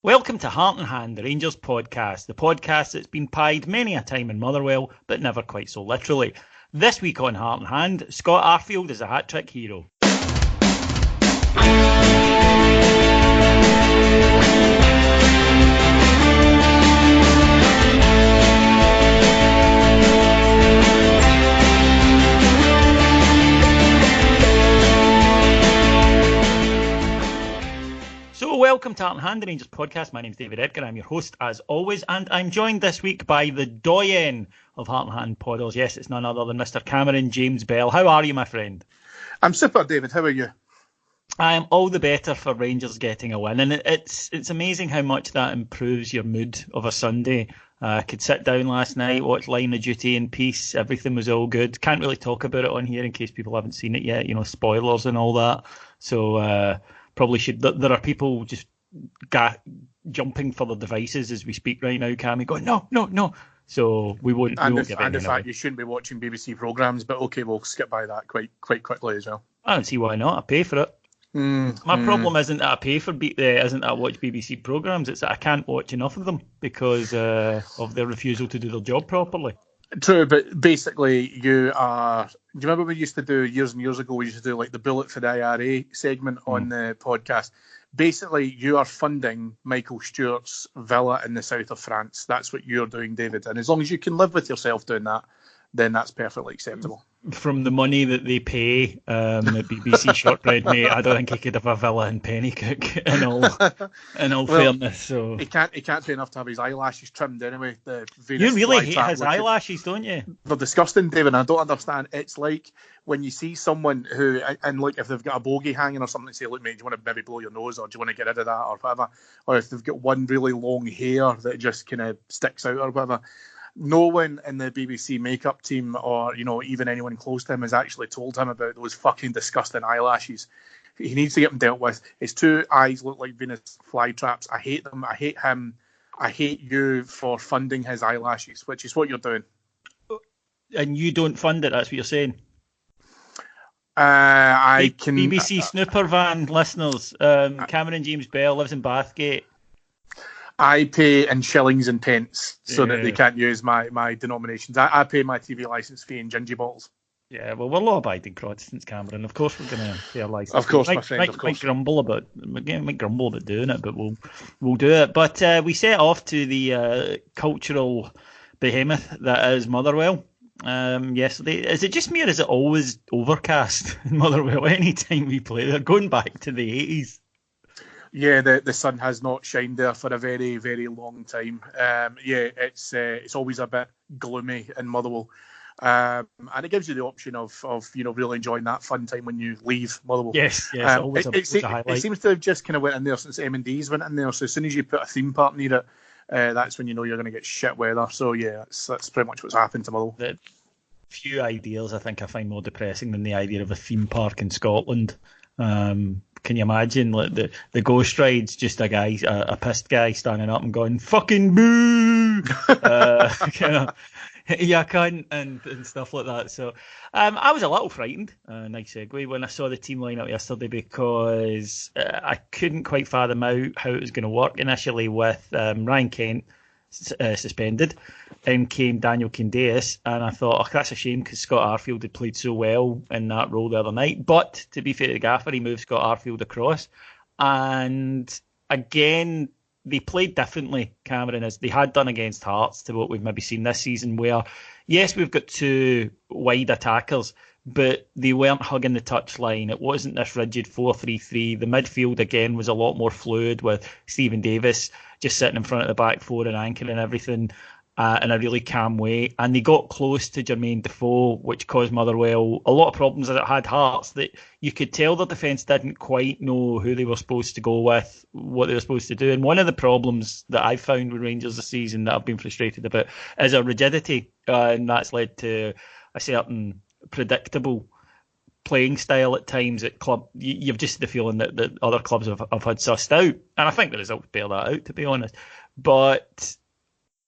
Welcome to Heart and Hand, the Rangers podcast, the podcast that's been pied many a time in Motherwell, but never quite so literally. This week on Heart and Hand, Scott Arfield is a hat-trick hero. So welcome to Heart and Hand, the Rangers podcast. My name's David Edgar. I'm your host as always, and I'm joined this week by the doyen of Heart and Hand podders. Yes, it's none other than Mr. Cameron James Bell. How are you, my friend? I'm super, David. How are you? I am all the better for Rangers getting a win, and it's amazing how much that improves your mood of a Sunday. I could sit down last night, watch Line of Duty in peace. Everything was all good. Can't really talk about it on here in case people haven't seen it yet. You know, spoilers and all that. So probably should. There are people just jumping for their devices as we speak right now, Cammy, going, no. So we won't give anything away. And in fact, you shouldn't be watching BBC programmes, but okay, we'll skip by that quite quickly as well. I don't see why not. I pay for it. My problem isn't that I pay for isn't that I watch BBC programmes. It's that I can't watch enough of them because of their refusal to do their job properly. True, but basically you are... Do you remember we used to do years and years ago, we used to do like the Bullet for the IRA segment on the podcast? Basically, you are funding Michael Stewart's villa in the south of France. That's what you're doing, David. And as long as you can live with yourself doing that, then that's perfectly acceptable. From the money that they pay at BBC Shortbread, mate, I don't think he could have a villa in Pennycook in all fairness. So he can't pay enough to have his eyelashes trimmed anyway. You really hate his eyelashes, don't you? They're disgusting, David. I don't understand. It's like when you see someone who, and look, if they've got a bogey hanging or something, say, look, mate, do you want to maybe blow your nose, or do you want to get rid of that, or whatever? Or if they've got one really long hair that just kind of sticks out or whatever. No one in the BBC makeup team or, you know, even anyone close to him has actually told him about those fucking disgusting eyelashes. He needs to get them dealt with. His two eyes look like Venus flytraps. I hate them. I hate him. I hate you for funding his eyelashes, which is what you're doing. And you don't fund it, that's what you're saying? BBC Snooper Van listeners, Cameron James Bell lives in Bathgate. I pay in shillings and pence so that they can't use my denominations. I pay my TV licence fee in gingy bottles. Yeah, well, we're law-abiding Protestants, Cameron. Of course we're going to pay our licence. Of course, my friend, of course. Might grumble about doing it, but we'll do it. But we set off to the cultural behemoth that is Motherwell yesterday. Is it just me or is it always overcast in Motherwell any time we play? They're going back to the 80s. Yeah, the sun has not shined there for a very, very long time. It's always a bit gloomy in Motherwell, and it gives you the option of really enjoying that fun time when you leave Motherwell. Yes, always a highlight. It seems to have just kind of went in there since M&D's went in there. So as soon as you put a theme park near it, that's when you know you're going to get shit weather. So yeah, that's pretty much what's happened to Motherwell. The few ideas I think I find more depressing than the idea of a theme park in Scotland. Can you imagine like the ghost ride's just a pissed guy standing up and going fucking boo, yeah, cunt and stuff like that. So I was a little frightened. Nice segue when I saw the team lineup yesterday because I couldn't quite fathom out how it was going to work initially with Ryan Kent suspended. In came Daniel Candeias, and I thought, oh, that's a shame because Scott Arfield had played so well in that role the other night. But to be fair to the gaffer, he moved Scott Arfield across. And again, they played differently, Cameron, as they had done against Hearts to what we've maybe seen this season, where, yes, we've got two wide attackers, but they weren't hugging the touchline. It wasn't this rigid 4-3-3. The midfield, again, was a lot more fluid with Stephen Davis just sitting in front of the back four and anchoring everything in a really calm way. And they got close to Jermaine Defoe, which caused Motherwell a lot of problems as it had Hearts, that you could tell the defence didn't quite know who they were supposed to go with, what they were supposed to do. And one of the problems that I've found with Rangers this season that I've been frustrated about is a rigidity, and that's led to a certain predictable playing style at times at club. You've just the feeling that other clubs have had sussed out, and I think the results bear that out, to be honest. But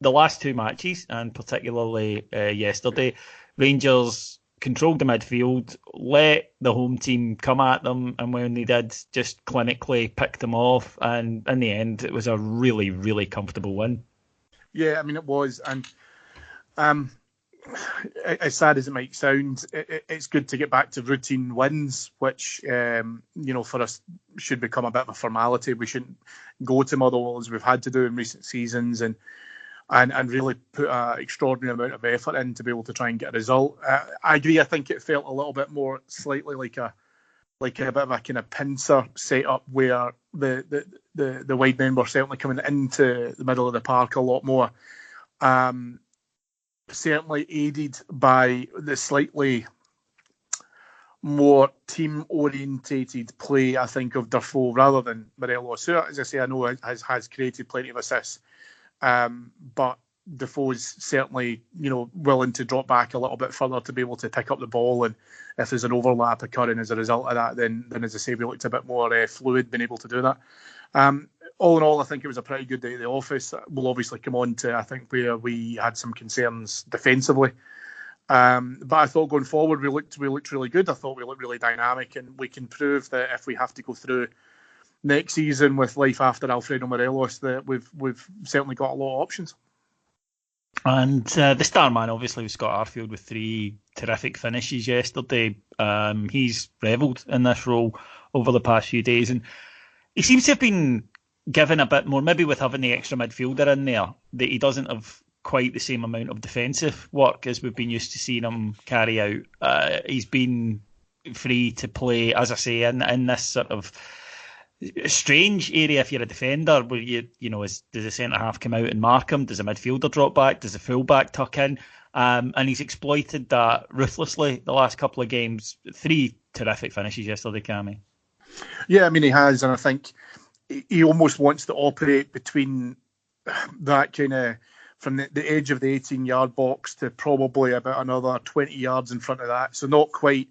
the last two matches, and particularly yesterday, Rangers controlled the midfield, let the home team come at them, and when they did, just clinically picked them off. And in the end, it was a really, really comfortable win. Yeah, I mean, it was. And as sad as it might sound, it's good to get back to routine wins, which, for us should become a bit of a formality. We shouldn't go to Motherwell as we've had to do in recent seasons and really put an extraordinary amount of effort in to be able to try and get a result. I agree. I think it felt a little bit more slightly like a bit of a kind of pincer setup where the wide men were certainly coming into the middle of the park a lot more. Certainly aided by the slightly more team-orientated play, I think, of Defoe rather than Morelos, who, as I say, I know has created plenty of assists. But Defoe's certainly, willing to drop back a little bit further to be able to pick up the ball, and if there's an overlap occurring as a result of that, then as I say, we looked a bit more fluid, being able to do that. All in all, I think it was a pretty good day at the office. We'll obviously come on to, I think, where we had some concerns defensively. But I thought going forward, we looked really good. I thought we looked really dynamic, and we can prove that if we have to go through next season with life after Alfredo Morelos, that we've certainly got a lot of options. And the star man obviously was Scott Arfield with 3 terrific finishes yesterday. He's revelled in this role over the past few days, and he seems to have been given a bit more, maybe with having the extra midfielder in there, that he doesn't have quite the same amount of defensive work as we've been used to seeing him carry out. He's been free to play, as I say, in this sort of strange area if you're a defender, where does the centre half come out and mark him? Does the midfielder drop back? Does the full back tuck in? And he's exploited that ruthlessly the last couple of games. 3 terrific finishes yesterday, Cammy. Yeah, I mean, he has, and I think he almost wants to operate between that kind of, from the edge of the 18-yard box to probably about another 20 yards in front of that. So not quite,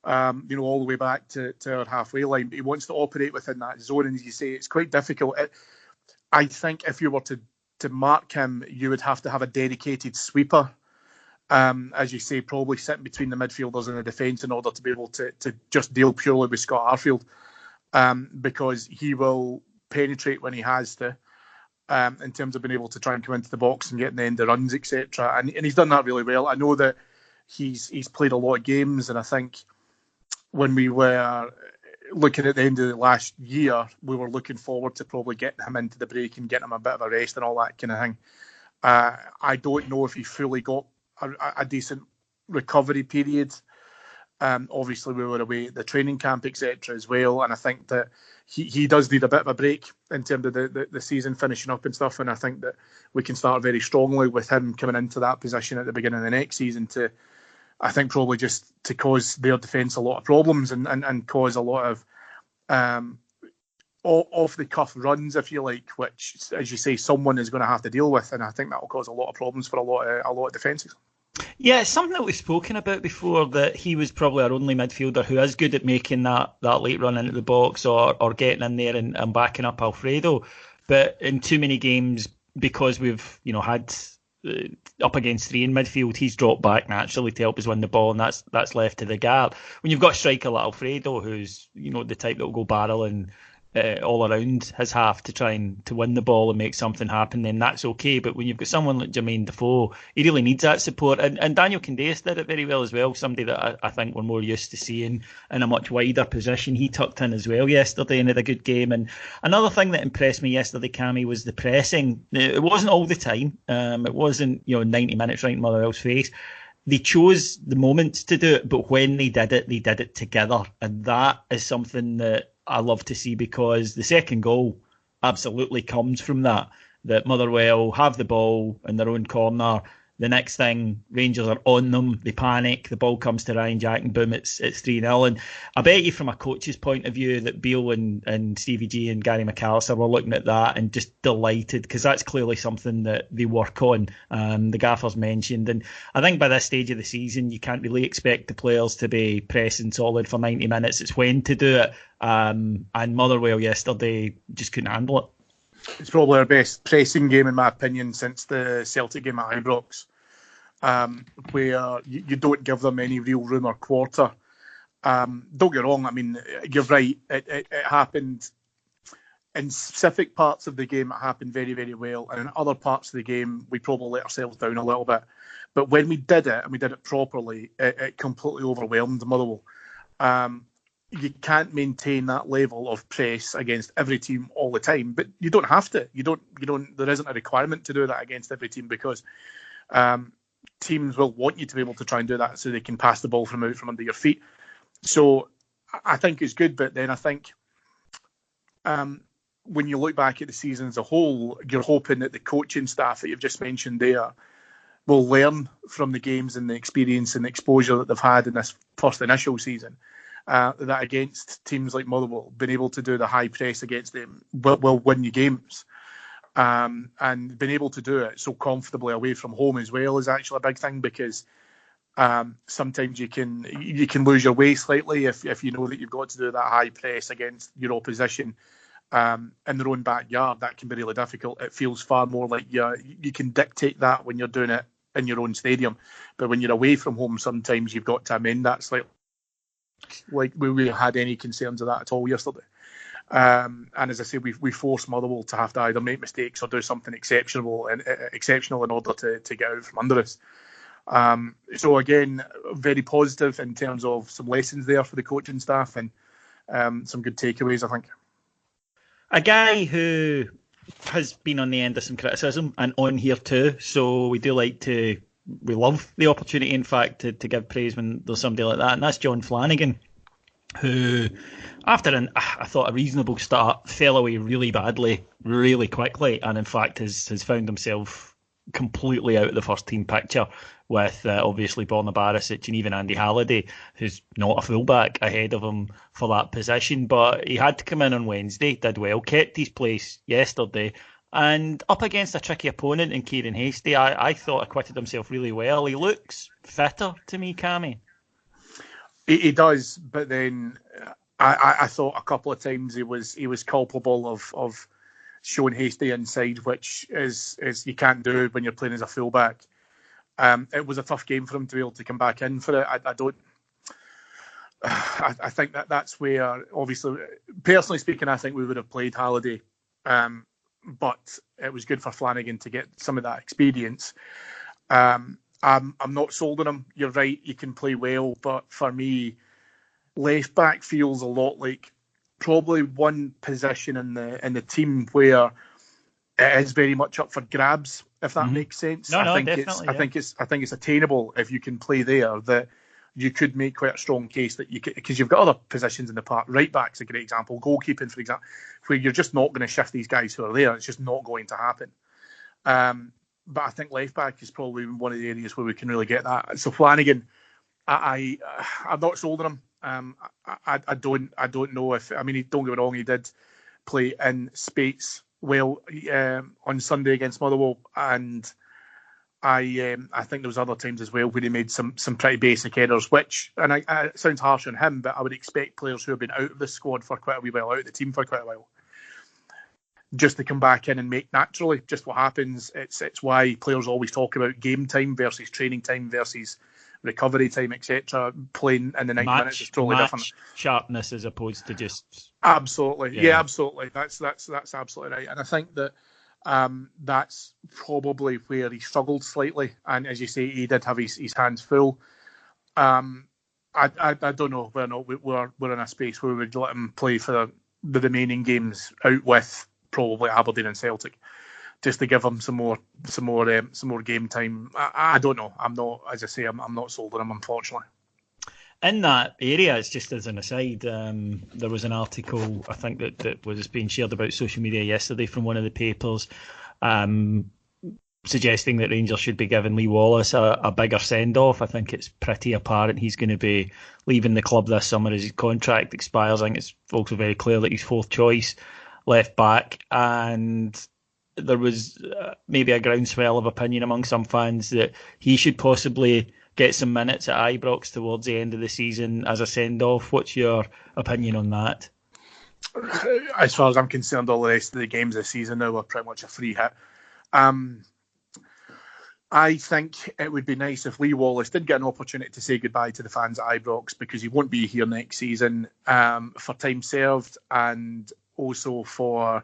all the way back to our halfway line, but he wants to operate within that zone. And as you say, it's quite difficult. I think if you were to mark him, you would have to have a dedicated sweeper, as you say, probably sitting between the midfielders and the defence in order to be able to just deal purely with Scott Arfield, because he will penetrate when he has to, in terms of being able to try and come into the box and get the end of runs, etc. And he's done that really well. I know that he's played a lot of games, and I think when we were looking at the end of the last year, we were looking forward to probably getting him into the break and getting him a bit of a rest and all that kind of thing. I don't know if he fully got a decent recovery period. Obviously, we were away at the training camp, etc. as well, and I think that he does need a bit of a break in terms of the season finishing up and stuff, and I think that we can start very strongly with him coming into that position at the beginning of the next season to, I think, probably just to cause their defence a lot of problems and cause a lot of off-the-cuff runs, if you like, which, as you say, someone is going to have to deal with, and I think that will cause a lot of problems for a lot of defences. Yeah, it's something that we've spoken about before, that he was probably our only midfielder who is good at making that late run into the box or getting in there and backing up Alfredo. But in too many games, because we've had up against 3 in midfield, he's dropped back naturally to help us win the ball, and that's left to the guard. When you've got a striker like Alfredo, who's the type that will go barreling all around his half to try and to win the ball and make something happen, then that's okay. But when you've got someone like Jermaine Defoe, he really needs that support. And Daniel Candeias did it very well as well, somebody that I think we're more used to seeing in a much wider position. He tucked in as well yesterday and had a good game. And another thing that impressed me yesterday, Cammy, was the pressing. It wasn't all the time. It wasn't 90 minutes right in Motherwell's face. They chose the moments to do it, but when they did it together. And that is something that I love to see, because the second goal absolutely comes from that Motherwell have the ball in their own corner. The next thing, Rangers are on them. They panic. The ball comes to Ryan Jack, and boom, it's 3-0. And I bet you, from a coach's point of view, that Beale and Stevie G and Gary McAllister were looking at that and just delighted, because that's clearly something that they work on. The gaffers mentioned. And I think by this stage of the season, you can't really expect the players to be pressing solid for 90 minutes. It's when to do it. And Motherwell yesterday just couldn't handle it. It's probably our best pressing game, in my opinion, since the Celtic game at Ibrox. where you don't give them any real room or quarter. Don't get wrong, I mean, you're right, it happened in specific parts of the game, it happened very, very well, and in other parts of the game, we probably let ourselves down a little bit. But when we did it, and we did it properly, it completely overwhelmed Motherwell. You can't maintain that level of press against every team all the time, but you don't have to. You don't. There isn't a requirement to do that against every team, because teams will want you to be able to try and do that so they can pass the ball from under your feet. So I think it's good, but then I think when you look back at the season as a whole, you're hoping that the coaching staff that you've just mentioned there will learn from the games and the experience and the exposure that they've had in this first initial season. That against teams like Motherwell, being able to do the high press against them will win you games. And being able to do it so comfortably away from home as well is actually a big thing, because sometimes you can lose your way slightly if you know that you've got to do that high press against your opposition in their own backyard. That can be really difficult. It feels far more like you can dictate that when you're doing it in your own stadium, but when you're away from home, sometimes you've got to amend that slightly. Like we had any concerns of that at all yesterday. And as I say, we forced Motherwell to have to either make mistakes or do something exceptional in order to get out from under us. So again, very positive in terms of some lessons there for the coaching staff, and some good takeaways, I think. A guy who has been on the end of some criticism and on here too, so we love the opportunity, in fact, to give praise when there's somebody like that, and that's John Flanagan, who, after I thought a reasonable start, fell away really badly, really quickly, and in fact has found himself completely out of the first team picture, with obviously Borna Barisic and even Andy Halliday, who's not a fullback, ahead of him for that position. But he had to come in on Wednesday, did well, kept his place yesterday, and up against a tricky opponent in Kieran Hastie, I thought acquitted himself really well. He looks fitter to me, Cammy. He does, but then I thought a couple of times he was culpable of showing Hastie inside, which is you can't do when you're playing as a fullback. It was a tough game for him to be able to come back in for it. I think that's where, obviously, personally speaking, I think we would have played Halliday, but it was good for Flanagan to get some of that experience. I'm not sold on him. You're right, you can play well, but for me, left back feels a lot like probably one position in the team where it is very much up for grabs, if that makes sense. I think it's attainable if you can play there, that you could make quite a strong case that you could, because you've got other positions in the park. Right back's a great example. Goalkeeping, for example, where you're just not going to shift these guys who are there. It's just not going to happen. But I think left back is probably one of the areas where we can really get that. So Flanagan, I'm not sold on him. I don't know if, I mean, don't get me wrong, he did play in space well on Sunday against Motherwell, and I think there was other times as well where he made some pretty basic errors, which, and it sounds harsh on him, but I would expect players who have been out of the squad for quite a wee while, out of the team for quite a while, just to come back in and make naturally just what happens. It's why players always talk about game time versus training time versus recovery time, etc. Playing in the 90 minutes is totally different. Sharpness as opposed to just... Absolutely. Yeah, absolutely. That's absolutely right. And I think that that's probably where he struggled slightly. And as you say, he did have his hands full. I don't know whether or not we're in a space where we would let him play for the remaining games out with probably Aberdeen and Celtic, just to give him some more game time. I don't know. I'm not, as I say, I'm not sold on him, unfortunately. In that area, it's just as an aside, there was an article, I think, that was being shared about social media yesterday from one of the papers, suggesting that Rangers should be giving Lee Wallace a bigger send-off. I think it's pretty apparent he's going to be leaving the club this summer as his contract expires. I think it's also very clear that he's fourth choice left back, and there was maybe a groundswell of opinion among some fans that he should possibly get some minutes at Ibrox towards the end of the season as a send-off. What's your opinion on that? As far as I'm concerned, all the rest of the games this season now are pretty much a free hit. I think it would be nice if Lee Wallace did get an opportunity to say goodbye to the fans at Ibrox, because he won't be here next season, for time served and also for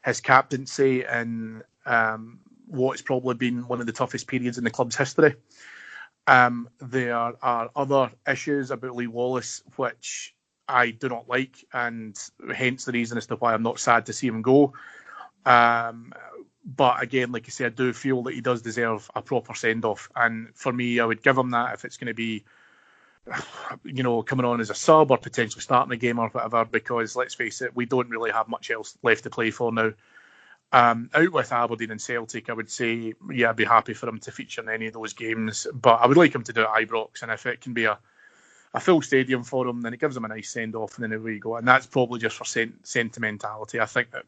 his captaincy in what has probably been one of the toughest periods in the club's history. There are other issues about Lee Wallace which I do not like, and hence the reason as to why I'm not sad to see him go. But again, like I said, I do feel that he does deserve a proper send-off. And for me, I would give him that if it's going to be, coming on as a sub or potentially starting a game or whatever, because let's face it, we don't really have much else left to play for now. Out with Aberdeen and Celtic, I would say, yeah, I'd be happy for him to feature in any of those games. But I would like him to do it at Ibrox. And if it can be a full stadium for him, then it gives him a nice send-off, and then away you go. And that's probably just for sentimentality. I think that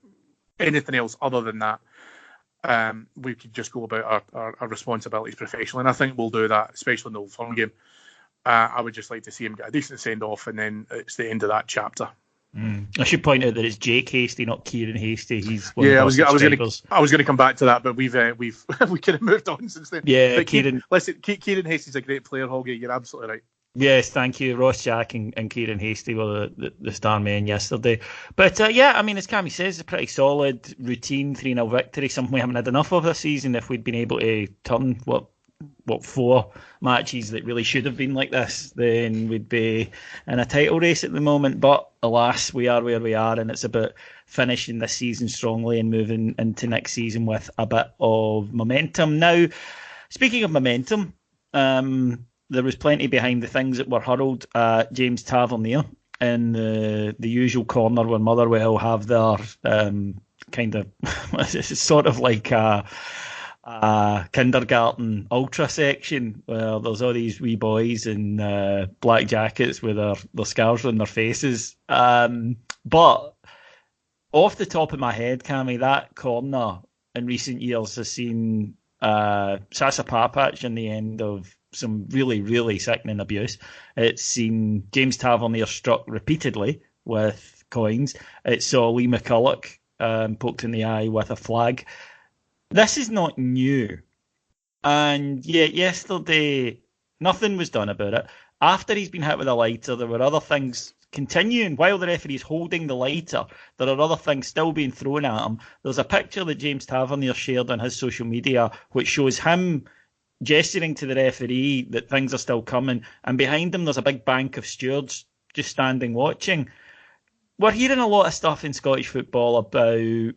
anything else other than that, we could just go about our responsibilities professionally, and I think we'll do that, especially in the Old Firm game. I would just like to see him get a decent send-off, and then it's the end of that chapter. I should point out that it's Jake Hasty, not Kieran Hasty. He's one I of was going to come back to that, but we've we kind of moved on since then. Yeah, but Kieran Hasty's a great player, Hoggy. You're absolutely right. Yes, thank you. Ross Jack and Kieran Hasty were the star men yesterday. But I mean, as Cammy says, it's a pretty solid routine 3-0 victory, something we haven't had enough of this season. If we'd been able to turn what 4 matches that really should have been like this, then we'd be in a title race at the moment. But alas, we are where we are, and it's about finishing this season strongly and moving into next season with a bit of momentum. Now, speaking of momentum, there was plenty behind the things that were hurled at James Tavernier in the usual corner where Motherwell have their kind of sort of like a kindergarten ultra section where there's all these wee boys in black jackets with their scarves on their faces. But off the top of my head, Cammy, that corner in recent years has seen Sasa Papach in the end of some really, really sickening abuse. It's seen James Tavernier struck repeatedly with coins. It saw Lee McCulloch poked in the eye with a flag. This is not new. And yet yesterday, nothing was done about it. After he's been hit with a lighter, there were other things continuing. While the referee's holding the lighter, there are other things still being thrown at him. There's a picture that James Tavernier shared on his social media which shows him gesturing to the referee that things are still coming, and behind him there's a big bank of stewards just standing watching. We're hearing a lot of stuff in Scottish football about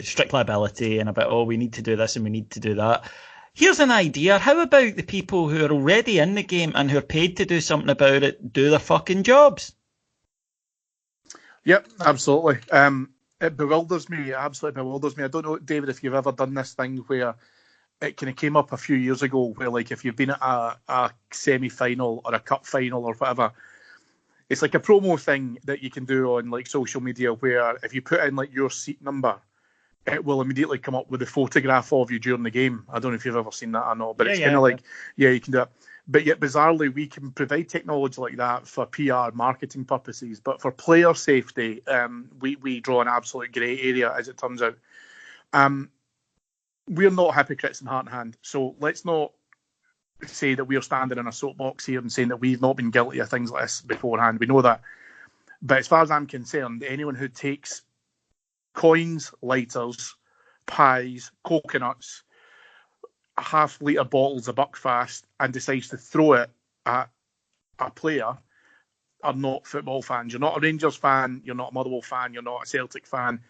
strict liability and about, we need to do this and we need to do that. Here's an idea. How about the people who are already in the game and who are paid to do something about it do their fucking jobs? Yep, absolutely. It bewilders me. It absolutely bewilders me. I don't know, David, if you've ever done this thing where it kind of came up a few years ago where, like, if you've been at a semi-final or a cup final or whatever, it's like a promo thing that you can do on, like, social media where if you put in, like, your seat number, it will immediately come up with a photograph of you during the game. I don't know if you've ever seen that or not, but it's kind of like, you can do it. But yet, bizarrely, we can provide technology like that for PR marketing purposes. But for player safety, we draw an absolute grey area, as it turns out. We're not hypocrites in heart and hand. So let's not say that we're standing in a soapbox here and saying that we've not been guilty of things like this beforehand. We know that. But as far as I'm concerned, anyone who takes coins, lighters, pies, coconuts, half-litre bottles of Buckfast and decides to throw it at a player are not football fans. You're not a Rangers fan, you're not a Motherwell fan, you're not a Celtic fan.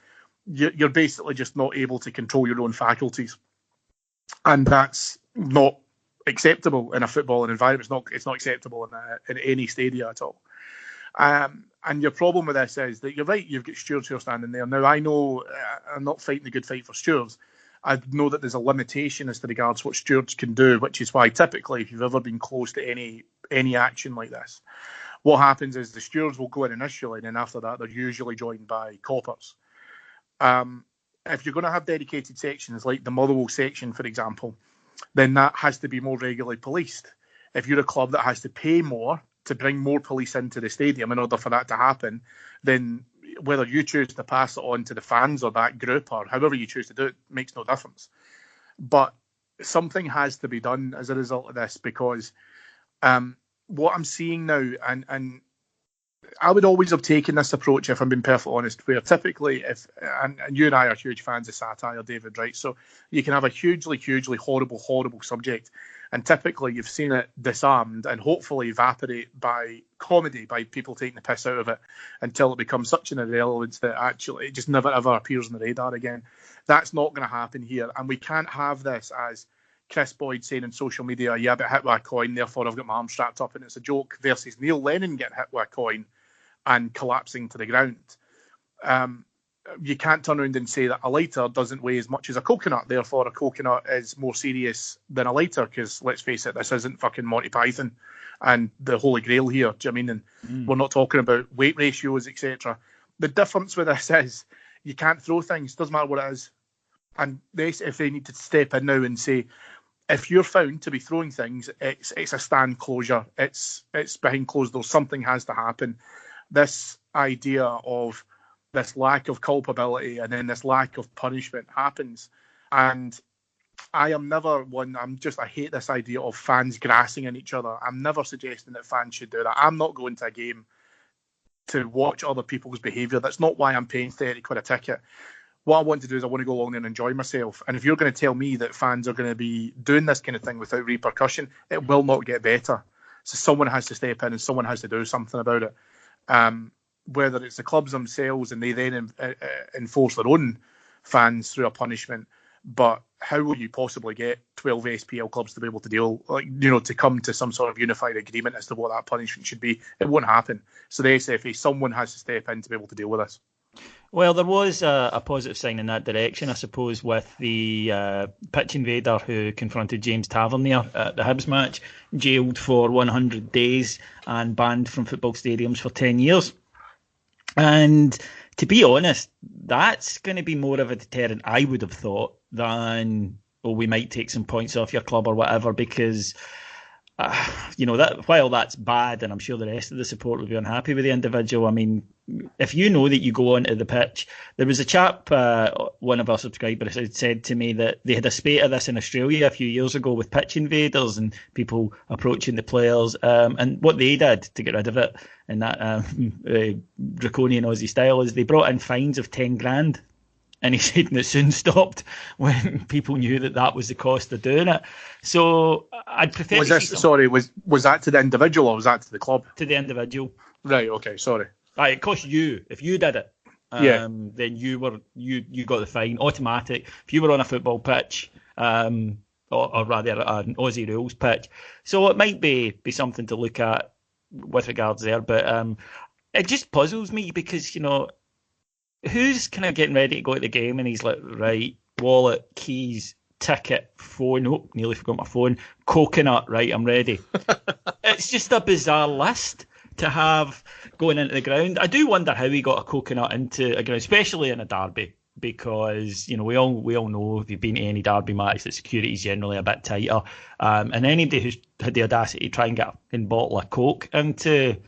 You're basically just not able to control your own faculties. And that's not acceptable in a footballing environment. It's not acceptable in any stadium at all. And your problem with this is that you're right, you've got stewards who are standing there. Now, I know I'm not fighting the good fight for stewards. I know that there's a limitation as to regards what stewards can do, which is why typically if you've ever been close to any action like this, what happens is the stewards will go in initially, and then after that they're usually joined by coppers. If you're going to have dedicated sections like the Motherwell section, for example, then that has to be more regularly policed. If you're a club that has to pay more to bring more police into the stadium in order for that to happen, then whether you choose to pass it on to the fans or that group or however you choose to do it makes no difference. But something has to be done as a result of this, because what I'm seeing now, and I would always have taken this approach, if I'm being perfectly honest, where typically, and you and I are huge fans of satire, David, right? So you can have a hugely, hugely horrible subject, and typically you've seen it disarmed and hopefully evaporate by comedy, by people taking the piss out of it, until it becomes such an irrelevance that actually it just never ever appears on the radar again. That's not going to happen here, and we can't have this as Chris Boyd saying on social media, yeah, but hit with a coin, therefore I've got my arm strapped up and it's a joke, versus Neil Lennon getting hit with a coin and collapsing to the ground. You can't turn around and say that a lighter doesn't weigh as much as a coconut, therefore a coconut is more serious than a lighter, because let's face it, this isn't fucking Monty Python and the Holy Grail here, do you know what I mean? And we're not talking about weight ratios, etc. The difference with this is you can't throw things, doesn't matter what it is. And if they need to step in now and say, if you're found to be throwing things, it's a stand closure, it's behind closed doors, something has to happen. This idea of this lack of culpability and then this lack of punishment happens. And I am never one, I hate this idea of fans grassing in each other. I'm never suggesting that fans should do that. I'm not going to a game to watch other people's behaviour. That's not why I'm paying 30 quid a ticket. What I want to do is I want to go along there and enjoy myself. And if you're going to tell me that fans are going to be doing this kind of thing without repercussion, it will not get better. So someone has to step in and someone has to do something about it. Whether it's the clubs themselves and they then enforce their own fans through a punishment, but how will you possibly get 12 SPL clubs to be able to deal, to come to some sort of unified agreement as to what that punishment should be? It won't happen. So the SFA, someone has to step in to be able to deal with this. Well, there was a positive sign in that direction, I suppose, with the pitch invader who confronted James Tavernier at the Hibs match, jailed for 100 days and banned from football stadiums for 10 years. And to be honest, that's going to be more of a deterrent, I would have thought, than, we might take some points off your club or whatever, because that while that's bad, and I'm sure the rest of the support will be unhappy with the individual, I mean, if you know that you go onto the pitch, there was a chap, one of our subscribers had said to me that they had a spate of this in Australia a few years ago with pitch invaders and people approaching the players, and what they did to get rid of it in that draconian Aussie style is they brought in fines of 10 grand. And he said it soon stopped when people knew that was the cost of doing it. So I'd prefer. Was that to the individual or was that to the club? To the individual. Right. Okay. Sorry. Right. It cost you if you did it. Then you got the fine automatic. If you were on a football pitch, or rather an Aussie rules pitch, so it might be something to look at with regards there. But it just puzzles me because who's kind of getting ready to go to the game and he's like, right, wallet, keys, ticket, phone. Oh, nearly forgot my phone. Coconut, right, I'm ready. It's just a bizarre list to have going into the ground. I do wonder how he got a coconut into a ground, especially in a derby, because we all know if you've been to any derby match that security is generally a bit tighter. And anybody who's had the audacity to try and get a bottle of Coke into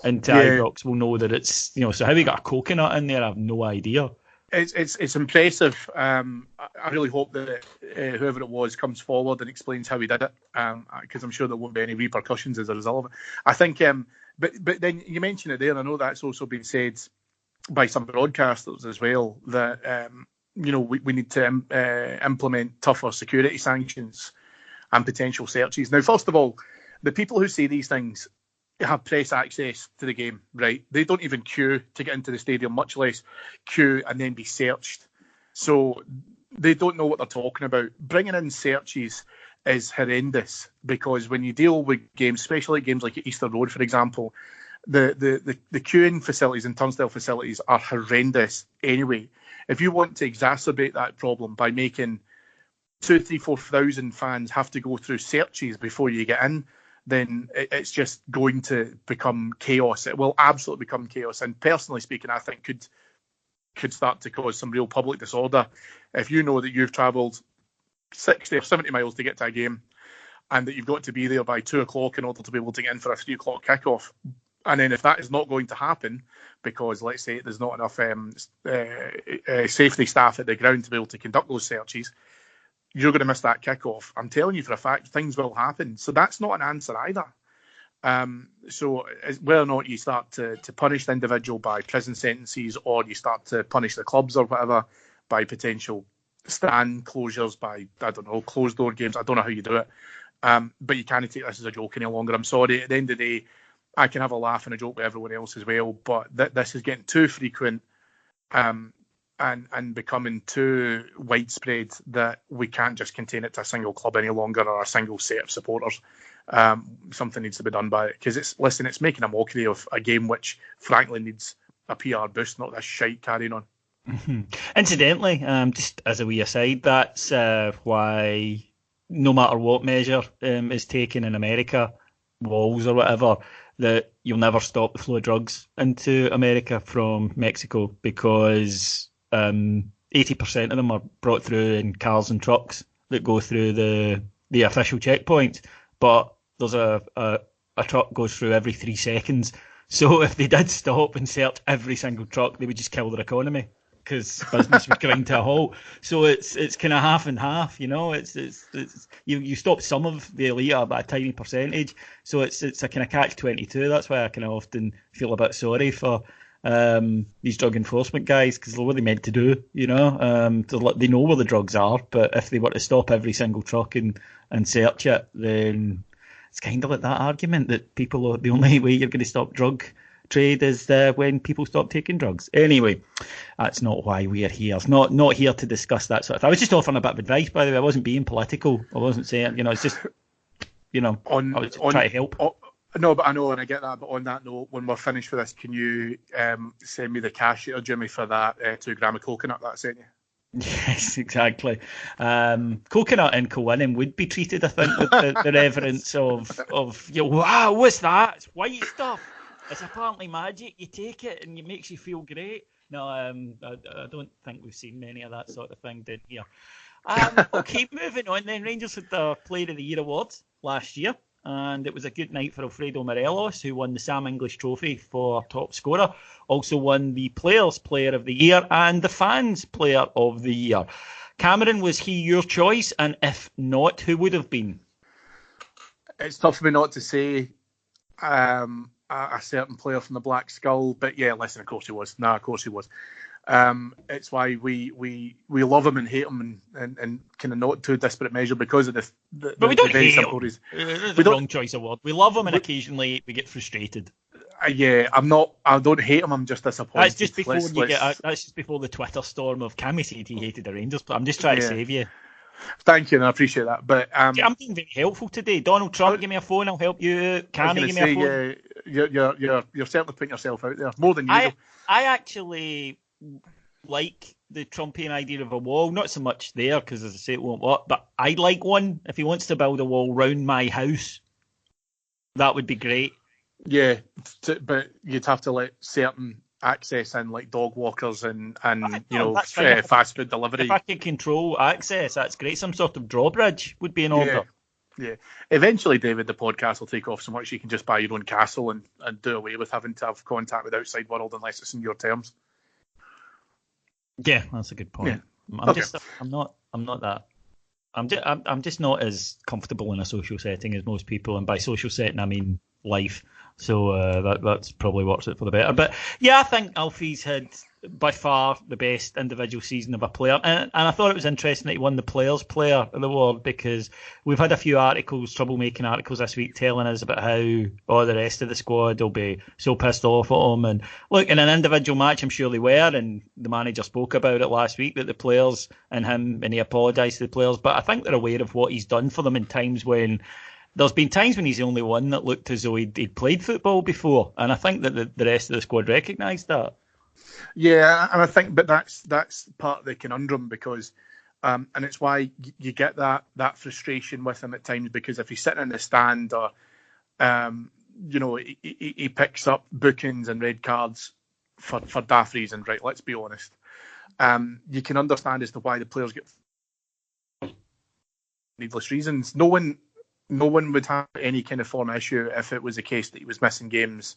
Ibrox will know that it's so how he got a coconut in there, I have no idea. It's impressive. I really hope that whoever it was comes forward and explains how he did it, because I'm sure there won't be any repercussions as a result of it. I think, but then you mentioned it there, and I know that's also been said by some broadcasters as well, that we need to implement tougher security sanctions and potential searches. Now, first of all, the people who say these things have press access to the game, right? They don't even queue to get into the stadium, much less queue and then be searched. So they don't know what they're talking about. Bringing in searches is horrendous, because when you deal with games, especially games like at Easter Road, for example, the queuing facilities and turnstile facilities are horrendous anyway. If you want to exacerbate that problem by making 2,000, 3,000, 4,000 fans have to go through searches before you get in, then it's just going to become chaos. It will absolutely become chaos. And personally speaking, I think could start to cause some real public disorder. If you know that you've travelled 60 or 70 miles to get to a game and that you've got to be there by 2 o'clock in order to be able to get in for a 3 o'clock kickoff, and then if that is not going to happen because, let's say, there's not enough safety staff at the ground to be able to conduct those searches, you're going to miss that kickoff. I'm telling you for a fact, things will happen. So that's not an answer either. So whether or not you start to punish the individual by prison sentences, or you start to punish the clubs or whatever by potential stand closures, by, I don't know, closed door games. I don't know how you do it. But you can't take this as a joke any longer. I'm sorry. At the end of the day, I can have a laugh and a joke with everyone else as well, but this is getting too frequent and becoming too widespread that we can't just contain it to a single club any longer, or a single set of supporters. Something needs to be done by it, because it's making a mockery of a game which frankly needs a PR boost, not this shite carrying on. Mm-hmm. Incidentally, just as a wee aside, that's why no matter what measure is taken in America, walls or whatever, that you'll never stop the flow of drugs into America from Mexico, because 80% of them are brought through in cars and trucks that go through the official checkpoints. But there's a truck goes through every 3 seconds. So if they did stop and search every single truck, they would just kill their economy, because business would grind to a halt. So it's kind of half and half, you know. It's you stop some of the elite by a tiny percentage. So it's a kind of catch-22. That's why I kind of often feel a bit sorry for these drug enforcement guys, because what are they meant to do, you know? They know where the drugs are, but if they were to stop every single truck and search it, then it's kind of like that argument that the only way you're going to stop drug trade is when people stop taking drugs. Anyway, that's not why we're here. It's not here to discuss that sort of thing. I was just offering a bit of advice, by the way. I wasn't being political. I wasn't saying, it's just, I was trying to help. No, but I know, and I get that. But on that note, when we're finished with this, can you send me the cash, Jimmy, for that 2 gram of coconut that I sent you? Yes, exactly. Coconut and co-winning would be treated, I think, with the reverence of wow, what's that? It's white stuff. It's apparently magic. You take it and it makes you feel great. No, I don't think we've seen many of that sort of thing down here. Okay, moving on then. Rangers had the Player of the Year awards last year, and it was a good night for Alfredo Morelos, who won the Sam English Trophy for top scorer. Also won the Players' Player of the Year and the Fans' Player of the Year. Cameron, was he your choice? And if not, who would have been? It's tough for me not to say a certain player from the Black Skull, but yeah, listen, of course he was. Of course he was. It's why we love him and hate him and kind of not to a disparate measure because of but we don't hate him. It's the wrong choice award. We love him, and occasionally we get frustrated. Yeah, I don't hate him. I'm just disappointed. That's just before that's just before the Twitter storm of Cammy said he hated the Rangers. But I'm just trying to save you. Thank you, and I appreciate that. But I'm being very helpful today. Donald Trump, give me a phone, I'll help you. Cammy, give me a phone. You're certainly putting yourself out there more than usual. I actually like the Trumpian idea of a wall, not so much there because, as I say, it won't work. But I'd like one if he wants to build a wall round my house. That would be great. Yeah, but you'd have to let certain access in, like dog walkers and fast food delivery. If I can control access, that's great. Some sort of drawbridge would be in order. Yeah. Eventually, David, the podcast will take off so much you can just buy your own castle and do away with having to have contact with the outside world unless it's in your terms. Yeah, that's a good point. Yeah. I'm just not as comfortable in a social setting as most people, and by social setting I mean life. So that's probably works it for the better. But yeah, I think Alfie's had by far the best individual season of a player, and I thought it was interesting that he won the Players' Player of the Award, because we've had a few troublemaking articles this week telling us about how the rest of the squad will be so pissed off at him. And look, in an individual match, I'm sure they were, and the manager spoke about it last week, that the players and he apologised to the players, but I think they're aware of what he's done for them in times when there's been times when he's the only one that looked as though he'd played football before, and I think that the rest of the squad recognised that. Yeah, and I think, but that's part of the conundrum, because, and it's why you get that frustration with him at times, because if he's sitting in the stand or, he picks up bookings and red cards for daft reasons, right? Let's be honest. You can understand as to why the players get needless reasons. No one would have any kind of form issue if it was a case that he was missing games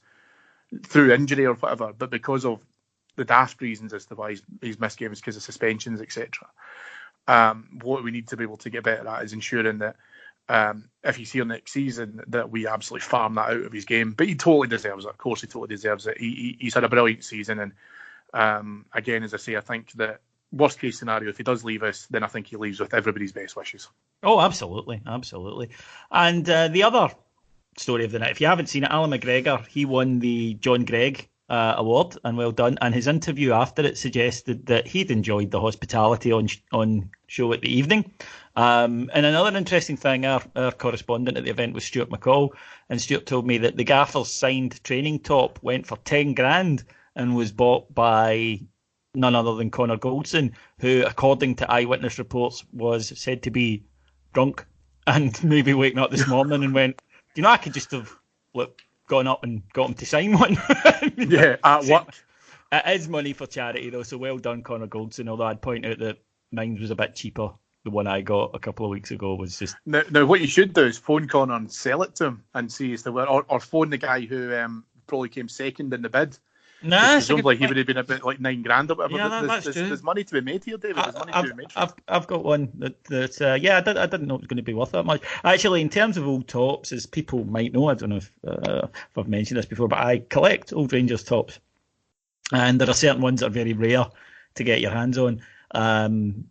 through injury or whatever, but because of the daft reasons as to why he's missed games because of suspensions, etc. What we need to be able to get better at is ensuring that if he's here next season, that we absolutely farm that out of his game. But he totally deserves it. Of course, he totally deserves it. He's had a brilliant season, and again, as I say, I think that worst case scenario, if he does leave us, then I think he leaves with everybody's best wishes. Oh, absolutely, absolutely. And the other story of the night, if you haven't seen it, Alan McGregor, he won the John Gregg award, and well done. And his interview after it suggested that he'd enjoyed the hospitality on show at the evening. And another interesting thing, our correspondent at the event was Stuart McCall, and Stuart told me that the gaffer's signed training top went for 10 grand and was bought by none other than Connor Goldson, who, according to eyewitness reports, was said to be drunk and maybe waking up this morning and went, I could just have gone up and got him to sign one. Yeah, at work. It is money for charity, though, so well done, Connor Goldson, although I'd point out that mine was a bit cheaper. The one I got a couple of weeks ago was just... Now what you should do is phone Connor and sell it to him and see as to where, or phone the guy who probably came second in the bid. Nah, presumably he would have been about like 9 grand or whatever. Yeah, there's money to be made here, David. There's money to be made. I've got one that I didn't know it was going to be worth that much. Actually, in terms of old tops, as people might know, I don't know if I've mentioned this before, but I collect old Rangers tops, and there are certain ones that are very rare to get your hands on.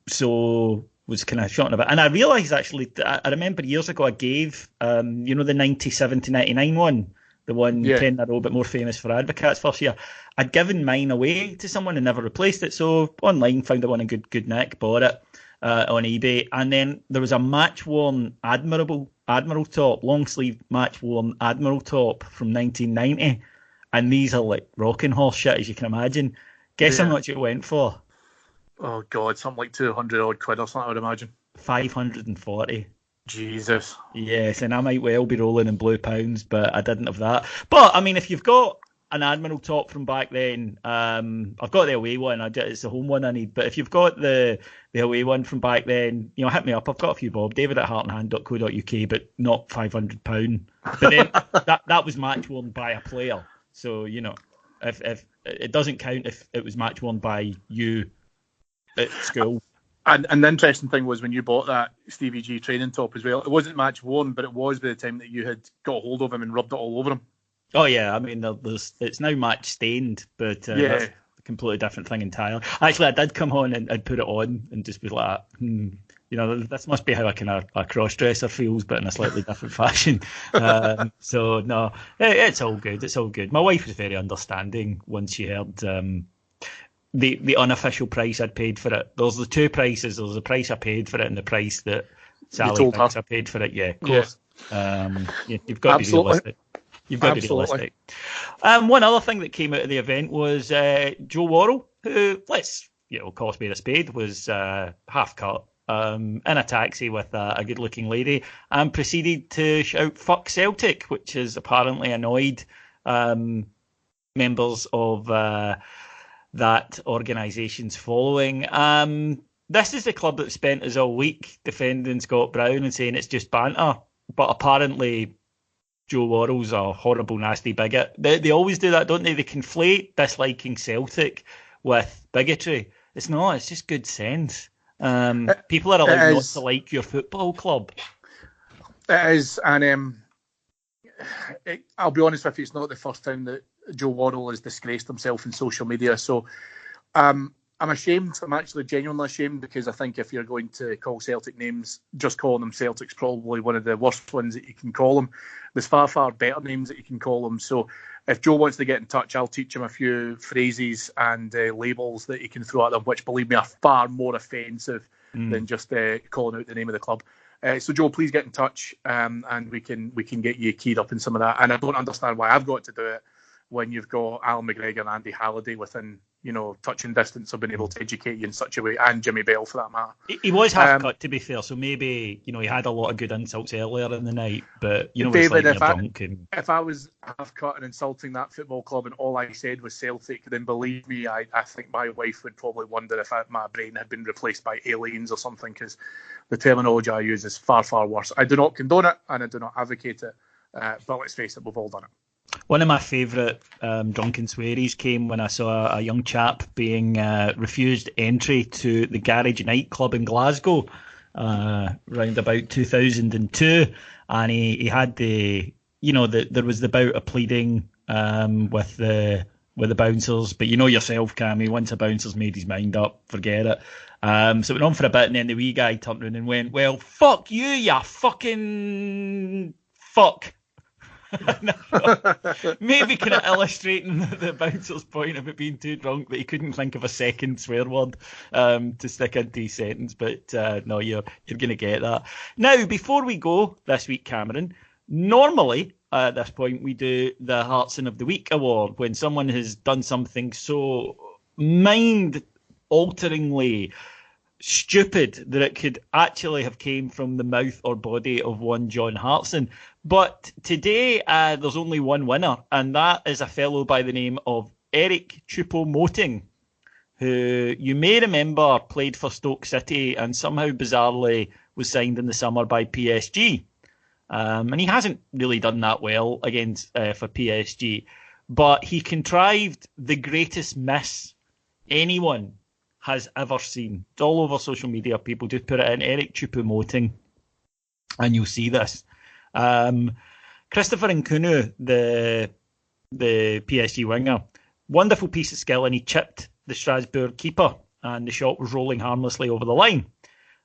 So was kind of shot in a bit, and I realised actually, I remember years ago I gave the 97 to 99 one. The one 10 in a row, but more famous for Advocates first year. I'd given mine away to someone and never replaced it. So online, found the one in good nick, bought it on eBay. And then there was a match-worn Admiral top, long-sleeve match-worn Admiral top from 1990. And these are like rocking horse shit, as you can imagine. Guess how much it went for? Oh, God, something like 200 odd quid or something, I would imagine. 540. Jesus. Yes, and I might well be rolling in blue pounds, but I didn't have that. But, I mean, if you've got an Admiral top from back then, I've got the away one, it's the home one I need, but if you've got the away one from back then, hit me up. I've got a few bob, david@heartandhand.co.uk, but not £500. But then that was match worn by a player. So, if it doesn't count if it was match worn by you at school. And the interesting thing was when you bought that Stevie G training top as well, it wasn't match worn, but it was by the time that you had got hold of him and rubbed it all over him. Oh, yeah. I mean, it's now match stained, but that's a completely different thing entirely. Actually, I did come on and put it on and just be like, this must be how a cross-dresser feels, but in a slightly different fashion. So, no, it's all good. It's all good. My wife was very understanding once she heard... The unofficial price I'd paid for it. There's the two prices. There's the price I paid for it and the price that Sally thinks I paid for it. Yeah, of course. You've got to be realistic. You've got to be realistic. One other thing that came out of the event was Joe Worrell, who, let's call a spade a spade, was half cut in a taxi with a good-looking lady and proceeded to shout "fuck Celtic," which has apparently annoyed members of that organisation's following. This is the club that spent us all week defending Scott Brown and saying it's just banter, but apparently Joe Worrell's a horrible, nasty bigot. They always do that, don't they? They conflate disliking Celtic with bigotry. It's not, it's just good sense. People are allowed not to like your football club. It is, and I'll be honest with you, it's not the first time that Joe Worrell has disgraced himself in social media. So I'm ashamed. I'm actually genuinely ashamed, because I think if you're going to call Celtic names, just calling them Celtic's probably one of the worst ones that you can call them. There's far, far better names that you can call them. So if Joe wants to get in touch, I'll teach him a few phrases and labels that he can throw at them, which, believe me, are far more offensive than just calling out the name of the club. So Joe, please get in touch, and we can get you keyed up in some of that. And I don't understand why I've got to do it when you've got Alan McGregor and Andy Halliday within, touching distance of being able to educate you in such a way, and Jimmy Bell for that matter. He was half cut, to be fair, so maybe, he had a lot of good insults earlier in the night, but, David, if I was half cut and insulting that football club and all I said was Celtic, then believe me, I think my wife would probably wonder if my brain had been replaced by aliens or something, because the terminology I use is far, far worse. I do not condone it, and I do not advocate it, but let's face it, we've all done it. One of my favourite drunken swearies came when I saw a young chap being refused entry to the Garage nightclub in Glasgow around about 2002, and he had there was the bout of pleading with the bouncers, but you know yourself, Cammy, once a bouncer's made his mind up, forget it. So it went on for a bit, and then the wee guy turned around and went, "Well, fuck you, ya fucking fuck." Maybe kind of illustrating the bouncer's point of it being too drunk that he couldn't think of a second swear word to stick into his sentence. But no, you're going to get that. Now, before we go this week, Cameron, normally at this point we do the Heartson of the Week award when someone has done something so mind-alteringly stupid that it could actually have came from the mouth or body of one John Hartson. But today there's only one winner, and that is a fellow by the name of Eric Choupo-Moting, who you may remember played for Stoke City and somehow bizarrely was signed in the summer by PSG. And he hasn't really done that well against for PSG, but he contrived the greatest miss anyone has ever seen. It's all over social media. People just put it in Eric Choupo-Moting, and you'll see this. Christopher Nkunu, the PSG winger, wonderful piece of skill, and he chipped the Strasbourg keeper, and the shot was rolling harmlessly over the line.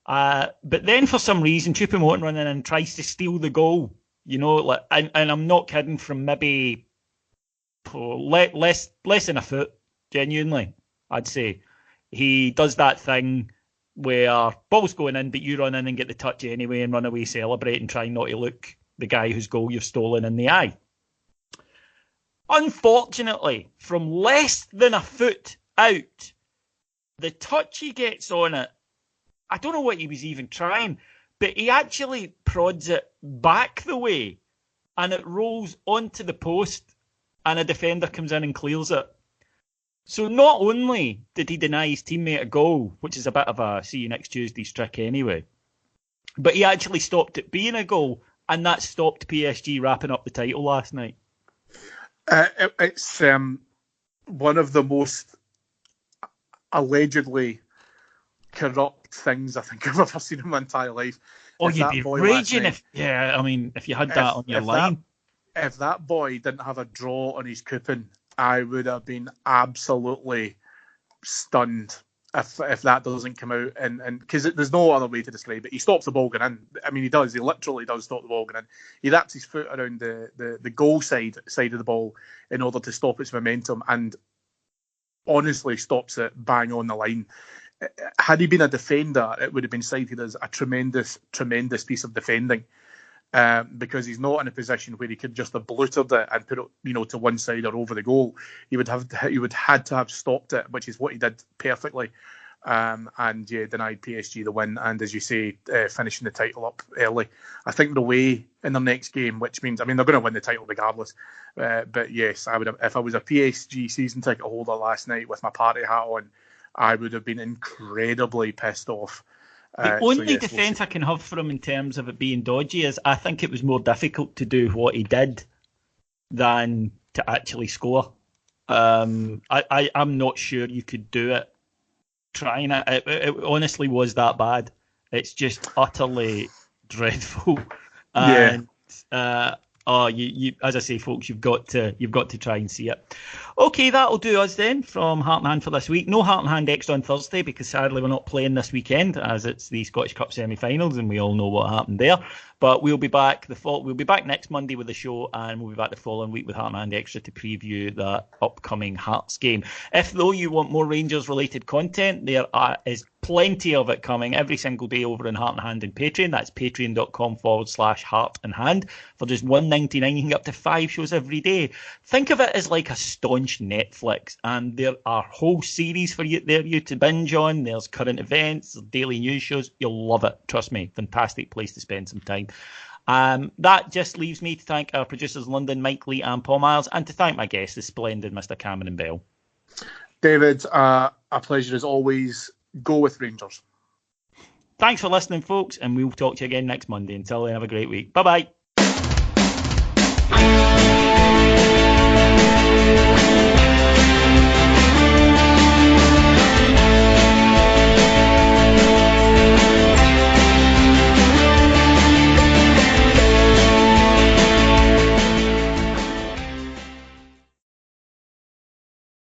But then, for some reason, Choupo-Moting runs in and tries to steal the goal. You know, and I'm not kidding, from maybe less than a foot. Genuinely, I'd say. He does that thing where ball's going in, but you run in and get the touch anyway and run away celebrating, trying not to look the guy whose goal you've stolen in the eye. Unfortunately, from less than a foot out, the touch he gets on it, I don't know what he was even trying, but he actually prods it back the way and it rolls onto the post and a defender comes in and clears it. So not only did he deny his teammate a goal, which is a bit of a see you next Tuesday trick anyway, but he actually stopped it being a goal, and that stopped PSG wrapping up the title last night. It's one of the most allegedly corrupt things I think I've ever seen in my entire life. Oh, you'd be raging if you had that on your line. If that boy didn't have a draw on his coupon, I would have been absolutely stunned if that doesn't come out, and because there's no other way to describe it. He stops the ball going in. I mean, he literally does stop the ball going in. He wraps his foot around the goal side of the ball in order to stop its momentum, and honestly stops it bang on the line. Had he been a defender, it would have been cited as a tremendous piece of defending. Because he's not in a position where he could just have blutered it and put it, to one side or over the goal. He would had to have stopped it, which is what he did perfectly. And denied PSG the win. And as you say, finishing the title up early. I think the way in their next game, which means, they're going to win the title regardless. But yes, I would have, if I was a PSG season ticket holder last night with my party hat on, I would have been incredibly pissed off. The only defence I can have for him in terms of it being dodgy is I think it was more difficult to do what he did than to actually score. I'm not sure you could do it. Trying it, it honestly was that bad. It's just utterly dreadful. And, you as I say, folks, you've got to try and see it. Okay, that'll do us then from Heart and Hand for this week. No Heart and Hand extra on Thursday because sadly we're not playing this weekend as it's the Scottish Cup semi-finals and we all know what happened there. But we'll be back next Monday with the show, and we'll be back the following week with Heart and Hand extra to preview the upcoming Hearts game. If though you want more Rangers related content, there is plenty of it coming every single day over on Heart and Hand and Patreon. That's patreon.com/Heart and Hand. For just $1.99 you can get up to 5 shows every day. Think of it as like a staunch Netflix, and there are whole series for you to binge on. There's current events, there's daily news shows. You'll love it, trust me. Fantastic place to spend some time. That just leaves me to thank our producers in London, Mike Lee and Paul Miles, and to thank my guest, the splendid Mr. Cameron Bell. David, a pleasure as always. Go with Rangers. Thanks for listening, folks, and we'll talk to you again next Monday. Until then, have a great week. Bye-bye.